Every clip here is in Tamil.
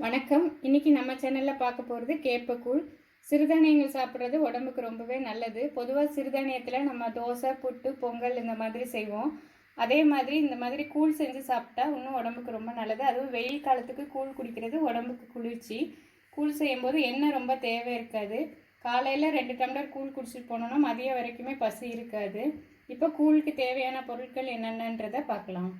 வணக்கம். இன்னைக்கு நம்ம சேனல்ல பார்க்க போகிறது கேப்பக்கூழ். சிறுதானியங்கள் சாப்பிட்றது உடம்புக்கு ரொம்பவே நல்லது. பொதுவாக சிறுதானியத்தில் நம்ம தோசை, புட்டு, பொங்கல் இந்த மாதிரி செய்வோம். அதே மாதிரி இந்த மாதிரி கூழ் செஞ்சு சாப்பிட்டா இன்னும் உடம்புக்கு ரொம்ப நல்லது. அதுவும் வெயில் காலத்துக்கு கூழ் குடிக்கிறது உடம்புக்கு குளிர்ச்சி. கூழ் செய்யும்போது எண்ணெய் ரொம்ப தேவை இருக்காது. காலையில் 2 டம்ளர் கூழ் குடிச்சிட்டு போனோம்னா மதியம் வரைக்குமே பசி இருக்காது. இப்போ கூழுக்கு தேவையான பொருட்கள் என்னென்னன்றதை பார்க்கலாம்.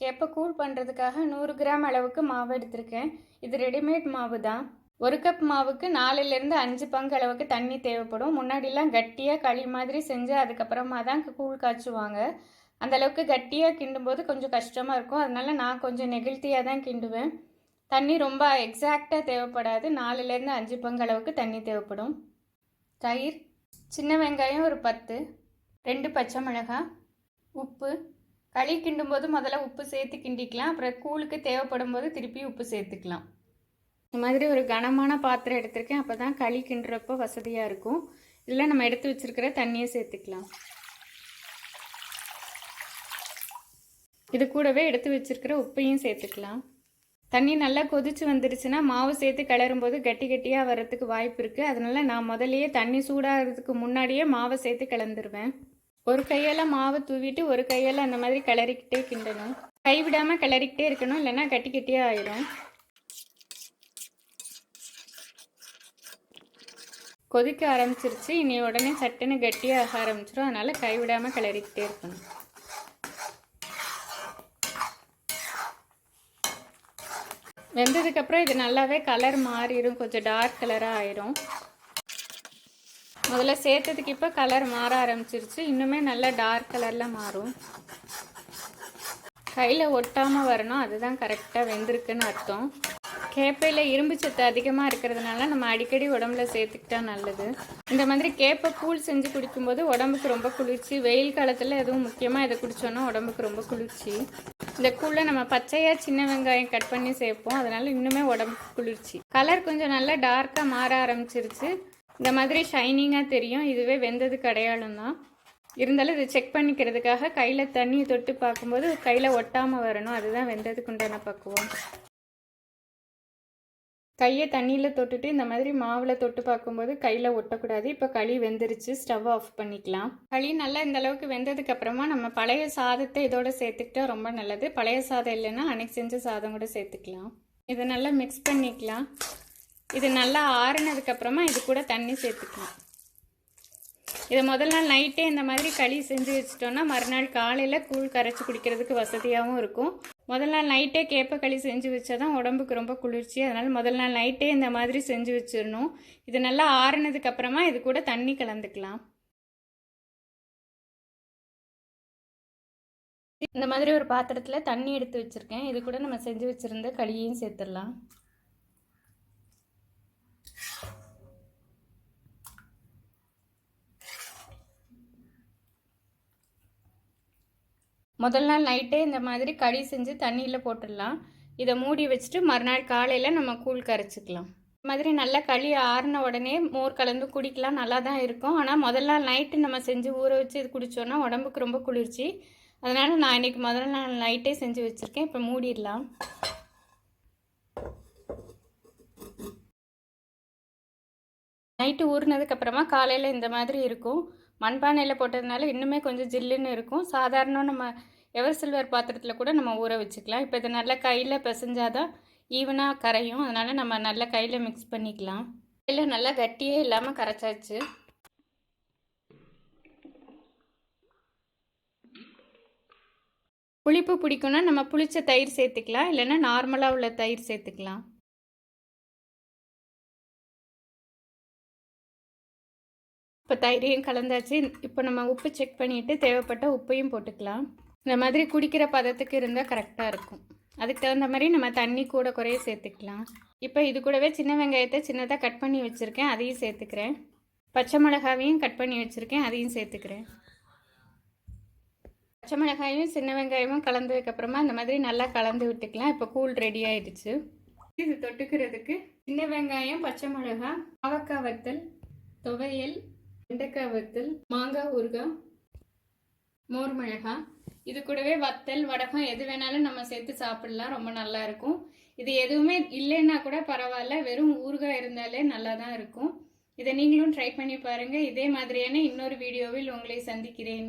கேப்பக்கூழ் பண்ணுறதுக்காக 100 கிராம் அளவுக்கு மாவு எடுத்திருக்கேன். இது ரெடிமேட் மாவு தான். 1 கப் மாவுக்கு 4லேருந்து 5 பங்கு அளவுக்கு தண்ணி தேவைப்படும். முன்னாடிலாம் கட்டியாக களி மாதிரி செஞ்சு அதுக்கப்புறமா தான் கூழ் காய்ச்சுவாங்க. அந்தளவுக்கு கட்டியாக கிண்டும்போது கொஞ்சம் கஷ்டமாக இருக்கும். அதனால் நான் கொஞ்சம் நெகிழ்த்தியாக தான் கிண்டுவேன். தண்ணி ரொம்ப எக்ஸாக்டாக தேவைப்படாது. 4லேருந்து 5 பங்கு அளவுக்கு தண்ணி தேவைப்படும். தயிர், சின்ன வெங்காயம் ஒரு 10, 2 பச்சை மிளகாய், உப்பு. களி கிண்டும்போது முதல்ல உப்பு சேர்த்து கிண்டிக்கலாம். அப்புறம் கூழுக்கு தேவைப்படும் போது திருப்பி உப்பு சேர்த்துக்கலாம். இந்த மாதிரி ஒரு கனமான பாத்திரம் எடுத்திருக்கேன். அப்போ தான் களி கிண்டுறப்போ வசதியாக இருக்கும். இதில் நம்ம எடுத்து வச்சுருக்கிற தண்ணியை சேர்த்துக்கலாம். இது கூடவே எடுத்து வச்சுருக்கிற உப்பையும் சேர்த்துக்கலாம். தண்ணி நல்லா கொதிச்சு வந்துருச்சுன்னா மாவு சேர்த்து கிளறும்போது கட்டி கட்டியாக வர்றதுக்கு வாய்ப்பு இருக்குது. அதனால் நான் முதலையே தண்ணி சூடாகிறதுக்கு முன்னாடியே மாவை சேர்த்து கிளந்துருவேன். ஒரு கையால் மாவு தூவிட்டு ஒரு கையால் அந்த மாதிரி கிளறிக்கிட்டே கிண்டணும். கைவிடாமல் கிளறிக்கிட்டே இருக்கணும், இல்லைன்னா கட்டி கட்டியாக ஆயிடும். கொதிக்க ஆரம்பிச்சிருச்சு. இனி உடனே சட்டுன்னு கட்டியாக ஆரம்பிச்சிடும். அதனால் கைவிடாமல் கிளறிக்கிட்டே இருக்கணும். வெந்ததுக்கப்புறம் இது நல்லாவே கலர் மாறிடும். கொஞ்சம் டார்க் கலராக ஆயிரும். முதல்ல சேர்த்ததுக்கு இப்போ கலர் மாற ஆரம்பிச்சிருச்சு. இன்னுமே நல்லா டார்க் கலரில் மாறும். கையில் ஒட்டாமல் வரணும். அதுதான் கரெக்டாக வெந்திருக்குன்னு அர்த்தம். கேப்பையில் இரும்பு சத்து அதிகமாக இருக்கிறதுனால நம்ம அடிக்கடி உடம்புல சேர்த்துக்கிட்டா நல்லது. இந்த மாதிரி கேப்பை கூழ் செஞ்சு குடிக்கும்போது உடம்புக்கு ரொம்ப குளிர்ச்சி. வெயில் காலத்தில் எதுவும் முக்கியமாக இதை குடித்தோன்னா உடம்புக்கு ரொம்ப குளிர்ச்சி. இந்த கூழில் நம்ம பச்சையாக சின்ன வெங்காயம் கட் பண்ணி சேர்ப்போம். அதனால் இன்னுமே உடம்புக்கு குளிர்ச்சி. கலர் கொஞ்சம் நல்லா டார்க்காக மாற ஆரம்பிச்சிருச்சு. இந்த மாதிரி ஷைனிங்காக தெரியும். இதுவே வெந்ததுக்கு அடையாளம் தான். இருந்தாலும் இது செக் பண்ணிக்கிறதுக்காக கையில் தண்ணியை தொட்டு பார்க்கும்போது கையில் ஒட்டாமல் வரணும். அதுதான் வெந்ததுக்கு உண்டான பக்குவம். கையை தண்ணியில் தொட்டுட்டு இந்த மாதிரி மாவில் தொட்டு பார்க்கும்போது கையில் ஒட்டக்கூடாது. இப்போ களி வெந்துருச்சு. ஸ்டவ் ஆஃப் பண்ணிக்கலாம். களி நல்லா இந்த அளவுக்கு வெந்ததுக்கு அப்புறமா நம்ம பழைய சாதத்தை இதோட சேர்த்துக்கிட்டா ரொம்ப நல்லது. பழைய சாதம் இல்லைன்னா அன்னைக்கு செஞ்ச சாதம் கூட சேர்த்துக்கலாம். இதை நல்லா மிக்ஸ் பண்ணிக்கலாம். இது நல்லா ஆறுனதுக்கப்புறமா இது கூட தண்ணி சேர்த்துக்கலாம். இதை முதல் நாள் நைட்டே இந்த மாதிரி களி செஞ்சு வச்சிட்டோன்னா மறுநாள் காலையில் கூழ் கரைச்சி குடிக்கிறதுக்கு வசதியாகவும் இருக்கும். முதல் நாள் நைட்டே கேப்ப களி செஞ்சு வச்சா தான் உடம்புக்கு ரொம்ப குளிர்ச்சி. அதனால் முதல் நாள் நைட்டே இந்த மாதிரி செஞ்சு வச்சிடணும். இது நல்லா ஆறுனதுக்கப்புறமா இது கூட தண்ணி கலந்துக்கலாம். இந்த மாதிரி ஒரு பாத்திரத்தில் தண்ணி எடுத்து வச்சுருக்கேன். இது கூட நம்ம செஞ்சு வச்சுருந்த களியையும் சேர்த்துடலாம். முதல் நாள் நைட்டே இந்த மாதிரி களி செஞ்சு தண்ணியில் போட்டுடலாம். இதை மூடி வச்சுட்டு மறுநாள் காலையில் நம்ம கூழ் கரைச்சிக்கலாம். இந்த மாதிரி நல்லா களி ஆறின உடனே மோர் கலந்து குடிக்கலாம். நல்லா தான் இருக்கும். ஆனால் முதல் நாள் நைட்டு நம்ம செஞ்சு ஊற வச்சு இது குடித்தோன்னா உடம்புக்கு ரொம்ப குளிர்ச்சி. அதனால் நான் இன்றைக்கி முதல் நாள் நைட்டே செஞ்சு வச்சுருக்கேன். இப்போ மூடிடலாம். நைட்டு ஊறினதுக்கப்புறமா காலையில் இந்த மாதிரி இருக்கும். மண்பானையில் போட்டதுனால இன்னுமே கொஞ்சம் ஜில்லுன்னு இருக்கும். சாதாரண நம்ம எவர் சில்வர் பாத்திரத்தில் கூட நம்ம ஊற வச்சுக்கலாம். இப்போ இதை நல்லா கையில் பிசைஞ்சாதான் ஈவனாக கரையும். அதனால் நம்ம நல்லா கையில் மிக்ஸ் பண்ணிக்கலாம். கையில் நல்லா கட்டியே இல்லாமல் கரைச்சாச்சு. புளிப்பு பிடிக்கும்னா நம்ம புளிச்ச தயிர் சேர்த்துக்கலாம், இல்லைன்னா நார்மலாக உள்ள தயிர் சேர்த்துக்கலாம். இப்போ தயிரையும் கலந்தாச்சு. இப்போ நம்ம உப்பு செக் பண்ணிவிட்டு தேவைப்பட்ட உப்பையும் போட்டுக்கலாம். இந்த மாதிரி குடிக்கிற பதத்துக்கு இருந்தால் கரெக்டாக இருக்கும். அதுக்கு தகுந்த மாதிரி நம்ம தண்ணி கூட குறைய சேர்த்துக்கலாம். இப்போ இது கூடவே சின்ன வெங்காயத்தை சின்னதாக கட் பண்ணி வச்சுருக்கேன், அதையும் சேர்த்துக்கிறேன். பச்சை மிளகாவையும் கட் பண்ணி வச்சுருக்கேன், அதையும் சேர்த்துக்கிறேன். பச்சை மிளகாயும் சின்ன வெங்காயமும் கலந்ததுக்கப்புறமா இந்த மாதிரி நல்லா கலந்து விட்டுக்கலாம். இப்போ கூழ் ரெடி ஆயிடுச்சு. இது தொட்டுக்கிறதுக்கு சின்ன வெங்காயம், பச்சை மிளகாய், பாவக்காய் வத்தல், துவையல், வெண்டைக்காய் வத்தல், மாங்காய் ஊறுகாய், மோர் மிளகாய், இது கூடவே வத்தல் வடகம் எது வேணாலும் நம்ம சேர்த்து சாப்பிடலாம், ரொம்ப நல்லா இருக்கும். இது எதுவுமே இல்லைன்னா கூட பரவாயில்ல, வெறும் ஊறுகாய் இருந்தாலே நல்லா தான் இருக்கும். இதை நீங்களும் ட்ரை பண்ணி பாருங்க. இதே மாதிரியான இன்னொரு வீடியோவில் உங்களை சந்திக்கிறேன்.